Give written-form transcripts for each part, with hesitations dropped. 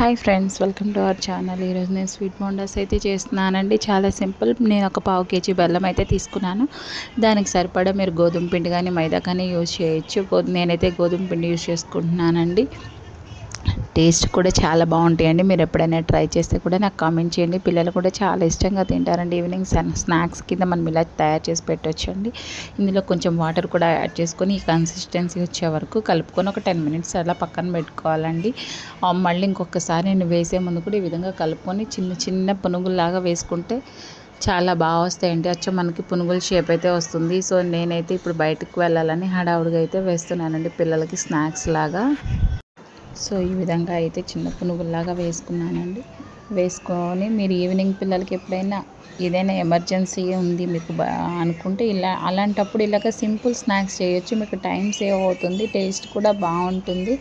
Hi friends, welcome to our channel. ఈరోజు నేను sweet bondas అయితే చేస్తున్నానండి. చాలా సింపుల్. నేను ఒక పావు కేజీ బెల్లం అయితే తీసుకున్నాను. దానికి సరిపడా మీరు గోధుమ పిండి కానీ మైదా కానీ యూజ్ చేయొచ్చు. నేనైతే గోధుమ పిండి యూజ్ చేసుకుంటున్నానండి. టేస్ట్ కూడా చాలా బాగుంటాయండి. మీరు ఎప్పుడైనా ట్రై చేస్తే కూడా నాకు కామెంట్ చేయండి. పిల్లలు కూడా చాలా ఇష్టంగా తింటారండి. ఈవినింగ్ స్నాక్స్ కింద మనం ఇలా తయారు చేసి పెట్టొచ్చండి. ఇందులో కొంచెం వాటర్ కూడా యాడ్ చేసుకొని ఈ కన్సిస్టెన్సీ వచ్చే వరకు కలుపుకొని ఒక 10 మినిట్స్ అలా పక్కన పెట్టుకోవాలండి. మళ్ళీ ఇంకొకసారి నేను వేసే ముందు కూడా ఈ విధంగా కలుపుకొని చిన్న చిన్న పునుగుల్లాగా వేసుకుంటే చాలా బాగా వస్తాయండి. అచ్చం మనకి పునుగుల షేప్ అయితే వస్తుంది. సో నేనైతే ఇప్పుడు బయటకు వెళ్ళాలని హడావుడిగా అయితే వేస్తున్నానండి, పిల్లలకి స్నాక్స్ లాగా. సో ఈ విధంగా అయితే చిన్న పునుగుల్లాగా వేసుకున్నానండి. వేసుకొని మీరు ఈవినింగ్ పిల్లలకి ఎప్పుడైనా ఏదైనా ఎమర్జెన్సీ ఉంది మీకు అనుకుంటే అలాంటప్పుడు ఇలాగ సింపుల్ స్నాక్స్ చేయొచ్చు. మీకు టైం సేవ్ అవుతుంది, టేస్ట్ కూడా బాగుంటుంది.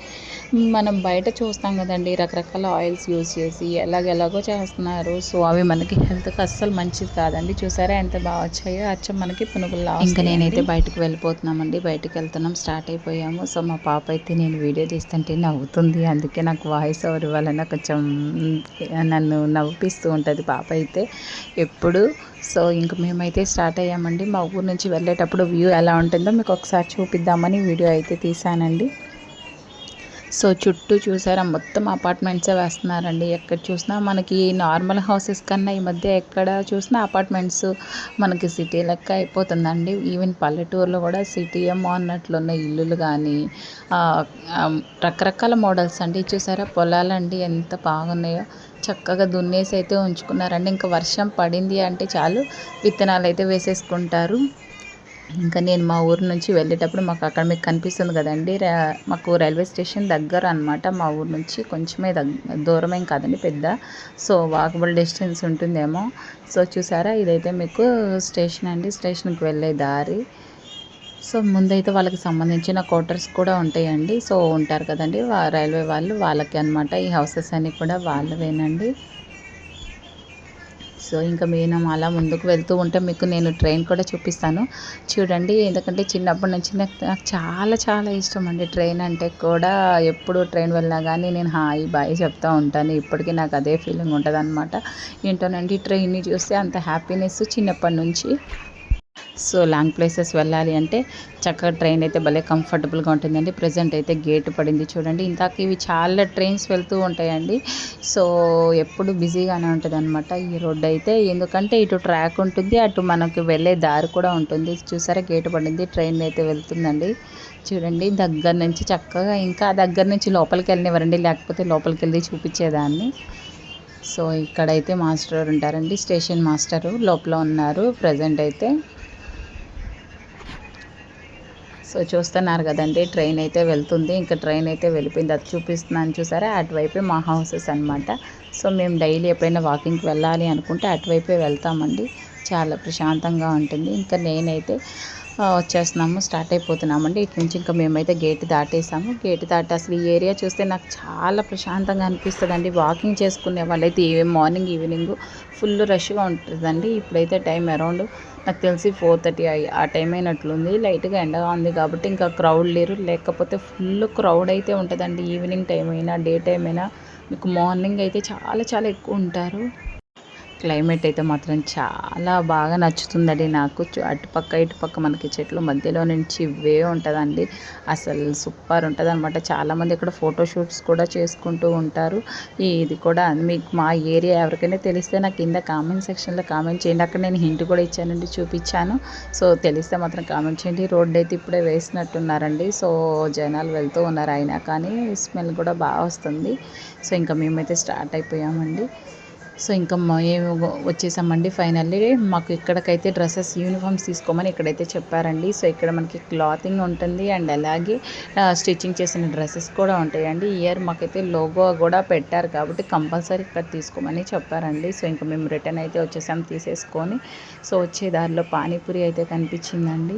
మనం బయట చూస్తాం కదండి, రకరకాల ఆయిల్స్ యూజ్ చేసి ఎలాగెలాగో చేస్తున్నారు. సో అవి మనకి హెల్త్కి అస్సలు మంచిది కాదండి. చూసారా ఎంత బాగా వచ్చాయో, అచ్చం మనకి పునుగుల్లా. ఇంకా నేనైతే బయటకు వెళ్ళిపోతున్నామండి. బయటకు వెళ్తున్నాం, స్టార్ట్ అయిపోయాము. సో మా పాప అయితే నేను వీడియో తీస్తుంటే నవ్వుతుంది. అందుకే నాకు వాయిస్ ఓవర్ ఇవ్వాలన్నా కొంచెం నన్ను నవ్విస్తూ ఉంటుంది పాప అయితే ఎప్పుడు. సో ఇంక మేమైతే స్టార్ట్ అయ్యామండి. మా ఊరు నుంచి వెళ్ళేటప్పుడు వ్యూ ఎలా ఉంటుందో మీకు ఒకసారి చూపిద్దామని వీడియో అయితే తీసానండి. సో చుట్టూ చూసారా, మొత్తం అపార్ట్మెంట్సే వేస్తున్నారండి. ఎక్కడ చూసినా మనకి నార్మల్ హౌసెస్ కన్నా ఈ మధ్య ఎక్కడ చూసినా అపార్ట్మెంట్స్ మనకి సిటీ లెక్క అయిపోతుందండి. ఈవెన్ పల్లెటూరులో కూడా సిటీ ఏమో అన్నట్లున్న ఇల్లులు కానీ రకరకాల మోడల్స్ అండి. చూసారా పొలాలండి ఎంత బాగున్నాయో, చక్కగా దున్నేసి అయితే ఉంచుకున్నారండి. ఇంకా వర్షం పడింది అంటే చాలు విత్తనాలు అయితే వేసేసుకుంటారు. ఇంకా నేను మా ఊరు నుంచి వెళ్ళేటప్పుడు మాకు అక్కడ మీకు కనిపిస్తుంది కదండి, మాకు రైల్వే స్టేషన్ దగ్గర అనమాట. మా ఊరు నుంచి కొంచెమే దూరమేం కాదండి, పెద్ద. సో వాకబుల్ డిస్టెన్స్ ఉంటుందేమో. సో చూసారా, ఇదైతే మీకు స్టేషన్ అండి, స్టేషన్కి వెళ్ళే దారి. సో ముందైతే వాళ్ళకి సంబంధించిన క్వార్టర్స్ కూడా ఉంటాయండి. సో ఉంటారు కదండి రైల్వే వాళ్ళు, వాళ్ళకి అనమాట ఈ హౌసెస్ అన్నీ కూడా వాళ్ళవేనండి. సో ఇంకా మేము అలా ముందుకు వెళ్తూ ఉంటే మీకు నేను ట్రైన్ కూడా చూపిస్తాను చూడండి. ఎందుకంటే చిన్నప్పటి నుంచి నాకు చాలా చాలా ఇష్టం అండి ట్రైన్ అంటే కూడా. ఎప్పుడు ట్రైన్ వెళ్ళినా కానీ నేను హాయ్ బాయ్ చెప్తూ ఉంటాను. ఇప్పటికీ నాకు అదే ఫీలింగ్ ఉంటుంది అనమాట. ఏంటోనండి, ట్రైన్ని చూస్తే అంత హ్యాపీనెస్ చిన్నప్పటి నుంచి. సో లాంగ్ ప్లేసెస్ వెళ్ళాలి అంటే చక్కగా ట్రైన్ అయితే భలే కంఫర్టబుల్గా ఉంటుందండి. ప్రజెంట్ అయితే గేట్ పడింది చూడండి. ఇందాక ఇవి చాలా ట్రైన్స్ వెళ్తూ ఉంటాయండి. సో ఎప్పుడు బిజీగానే ఉంటుంది అనమాట ఈ రోడ్డు అయితే. ఎందుకంటే ఇటు ట్రాక్ ఉంటుంది, అటు మనకి వెళ్ళే దారి కూడా ఉంటుంది. చూసారా గేటు పడింది, ట్రైన్ అయితే వెళ్తుందండి. చూడండి దగ్గర నుంచి చక్కగా, ఇంకా దగ్గర నుంచి లోపలికి వెళ్ళనివ్వరండి, లేకపోతే లోపలికి వెళ్ళి చూపించేదాన్ని. సో ఇక్కడైతే మాస్టర్ ఉంటారండి, స్టేషన్ మాస్టరు లోపల ఉన్నారు ప్రజెంట్ అయితే. సో చూస్తున్నారు కదండి, ట్రైన్ అయితే వెళ్తుంది. ఇంకా ట్రైన్ అయితే వెళ్ళిపోయింది, అది చూపిస్తున్నాను చూసారా. అటువైపే మా హౌసెస్ అనమాట. సో మేము డైలీ ఎప్పుడైనా వాకింగ్కి వెళ్ళాలి అనుకుంటే అటువైపే వెళ్తామండి. చాలా ప్రశాంతంగా ఉంటుంది. ఇంకా నేనైతే వచ్చేస్తున్నాము, స్టార్ట్ అయిపోతున్నామండి. ఇటు నుంచి ఇంకా మేమైతే గేట్ దాటేసాము. గేట్ దాటి అసలు ఈ ఏరియా చూస్తే నాకు చాలా ప్రశాంతంగా అనిపిస్తుందండి. వాకింగ్ చేసుకునే వాళ్ళైతే మార్నింగ్ ఈవినింగ్ ఫుల్ రష్గా ఉంటుందండి. ఇప్పుడైతే టైం అరౌండ్ నాకు తెలిసి 4:30 ఆ టైం అయినట్లుంది. లైట్గా ఎండగా ఉంది కాబట్టి ఇంకా క్రౌడ్ లేరు, లేకపోతే ఫుల్ క్రౌడ్ అయితే ఉంటుందండి. ఈవినింగ్ టైం అయినా డే టైం అయినా మీకు మార్నింగ్ అయితే చాలా చాలా ఎక్కువ ఉంటారు. క్లైమేట్ అయితే మాత్రం చాలా బాగా నచ్చుతుందండి నాకు. అటుపక్క ఇటుపక్క మనకి చెట్ల మధ్యలో నుంచి ఇవే ఉంటుందండి. అసలు సూపర్ ఉంటుంది అనమాట. చాలామంది ఇక్కడ ఫోటోషూట్స్ కూడా చేసుకుంటూ ఉంటారు. ఇది కూడా మీకు మా ఏరియా ఎవరికైనా తెలిస్తే నాకు కింద కామెంట్ సెక్షన్లో కామెంట్ చేయండి. అక్కడ నేను హింట్ కూడా ఇచ్చానండి, చూపించాను. సో తెలిస్తే మాత్రం కామెంట్ చేయండి. రోడ్డు అయితే ఇప్పుడే వేసినట్టున్నారండి. సో జనాలు వెళ్తూ ఉన్నారు, అయినా కానీ స్మెల్ కూడా బాగా వస్తుంది. సో ఇంకా మేమైతే స్టార్ట్ అయిపోయామండి. సో ఇంకా మేము వచ్చేసామండి ఫైనల్లీ. మాకు ఇక్కడికైతే డ్రెస్సెస్ యూనిఫామ్స్ తీసుకోమని ఇక్కడైతే చెప్పారండి. సో ఇక్కడ మనకి క్లాతింగ్ ఉంటుంది అండ్ అలాగే స్టిచ్చింగ్ చేసిన డ్రెస్సెస్ కూడా ఉంటాయండి. ఇయర్ మాకైతే లోగో కూడా పెట్టారు కాబట్టి కంపల్సరీ ఇక్కడ తీసుకోమని చెప్పారండి. సో ఇంకా మేము రిటర్న్ అయితే వచ్చేసాం తీసేసుకొని. సో వచ్చే దారిలో పానీపూరి అయితే కనిపించిందండి.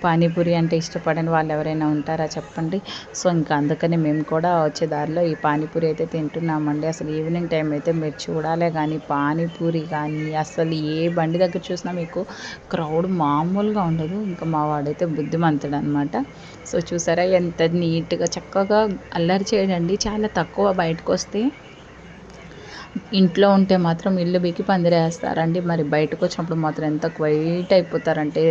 పానీపూరి అంటే ఇష్టపడని వాళ్ళు ఎవరైనా ఉంటారా చెప్పండి. సో ఇంకా అందుకని మేము కూడా వచ్చే దారిలో ఈ పానీపూరి అయితే తింటున్నామండి. అసలు ఈవినింగ్ టైం అయితే మీరు చూడాలే కానీ పానీపూరి కానీ అసలు ఏ బండి దగ్గర చూసినా మీకు క్రౌడ్ మామూలుగా ఉండదు. ఇంకా మా వాడైతే బుద్ధిమంతుడు అనమాట. సో చూసారా ఎంత నీట్గా చక్కగా అల్లరి చేయడండి. చాలా తక్కువ బయటకు వస్తే, ఇంట్లో ఉంటే మాత్రం ఇల్లు బీకి పందిరేస్తారండి. మరి బయటకు వచ్చినప్పుడు మాత్రం ఎంత క్వైట్ అయిపోతారంటే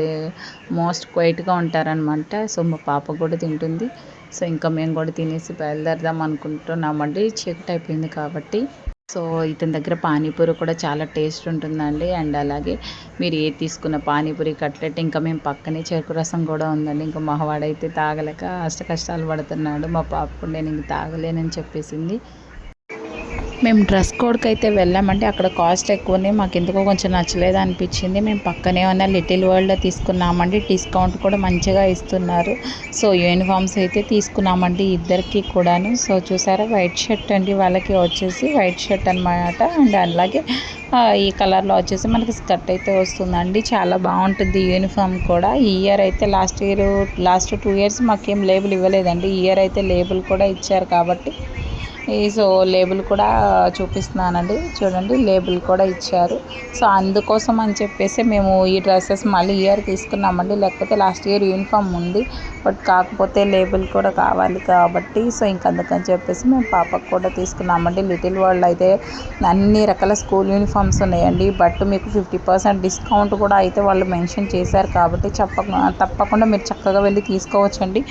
మోస్ట్ క్వైట్గా ఉంటారనమాట. సో మా పాప కూడా తింటుంది. సో ఇంకా మేము కూడా తినేసి బయలుదేరదాం అనుకుంటున్నామండి, చీకటి అయిపోయింది కాబట్టి. సో ఇతని దగ్గర పానీపూరి కూడా చాలా టేస్ట్ ఉంటుందండి. అండ్ అలాగే మీరు ఏది తీసుకున్న పానీపూరి, కట్లెట్, ఇంకా మేము పక్కనే చెరుకు రసం కూడా ఉందండి. ఇంకా మా వాడైతే తాగలేక కష్టాలు పడుతున్నాడు. మా పాప కూడా నేను ఇంక తాగలేనని చెప్పేసింది. మేము డ్రెస్ కోడ్కి అయితే వెళ్ళామంటే అక్కడ కాస్ట్ ఎక్కువనే, మాకు ఎందుకో కొంచెం నచ్చలేదు అనిపించింది. మేము పక్కనే ఉన్న లిటిల్ వరల్డ్లో తీసుకున్నామండి. డిస్కౌంట్ కూడా మంచిగా ఇస్తున్నారు. సో యూనిఫామ్స్ అయితే తీసుకున్నామండి ఇద్దరికి కూడాను. సో చూసారా వైట్ షర్ట్ అండి, వాళ్ళకి వచ్చేసి వైట్ షర్ట్ అనమాట. అండ్ అలాగే ఈ కలర్లో వచ్చేసి మనకి స్కర్ట్ అయితే వస్తుందండి. చాలా బాగుంటుంది యూనిఫామ్ కూడా. ఈ ఇయర్ అయితే లాస్ట్ 2 years మాకేం లేబుల్ ఇవ్వలేదండి. ఈ ఇయర్ అయితే లేబుల్ కూడా ఇచ్చారు కాబట్టి సో లేబుల్ కూడా చూపిస్తున్నానండి, చూడండి లేబుల్ కూడా ఇచ్చారు. సో అందుకోసం అని చెప్పేసి మేము ఈ డ్రెస్సెస్ మళ్ళీ ఇయర్ తీసుకున్నామండి. లేకపోతే లాస్ట్ ఇయర్ యూనిఫామ్ ఉంది, బట్ కాకపోతే లేబుల్ కూడా కావాలి కాబట్టి సో అందుకని చెప్పేసి మేము పాపకు కూడా తీసుకున్నామండి. లిటిల్ వరల్డ్ అయితే అన్ని రకాల స్కూల్ యూనిఫామ్స్ ఉన్నాయండి. బట్ మీకు 50% డిస్కౌంట్ కూడా అయితే వాళ్ళు మెన్షన్ చేశారు కాబట్టి తప్పకుండా మీరు చక్కగా వెళ్ళి తీసుకోవచ్చండి.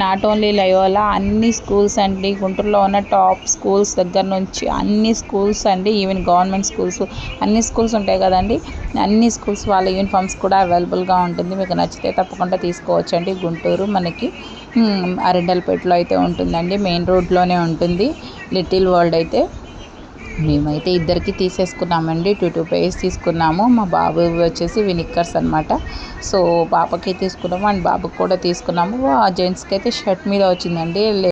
నాట్ ఓన్లీ లయోలా, అన్ని స్కూల్స్ అండి, గుంటూరులో ఉన్న టాప్ స్కూల్స్ దగ్గర నుంచి అన్ని స్కూల్స్ అండి, ఈవెన్ గవర్నమెంట్ స్కూల్స్, అన్ని స్కూల్స్ ఉంటాయి కదండి, అన్ని స్కూల్స్ వాళ్ళ యూనిఫామ్స్ కూడా అవైలబుల్గా ఉంటుంది. మీకు నచ్చితే తప్పకుండా తీసుకోవచ్చండి. గుంటూరు మనకి అరెండల్పేటలో అయితే ఉంటుందండి, మెయిన్ రోడ్లోనే ఉంటుంది లిటిల్ వరల్డ్ అయితే. మేమైతే ఇద్దరికి తీసేసుకున్నామండి, 2 pairs తీసుకున్నాము. మా బాబు వచ్చేసి వినిక్కర్స్ అనమాట. సో పాపకి తీసుకున్నాము అండ్ బాబుకి కూడా తీసుకున్నాము. జెంట్స్కి అయితే షర్ట్ మీద వచ్చిందండి.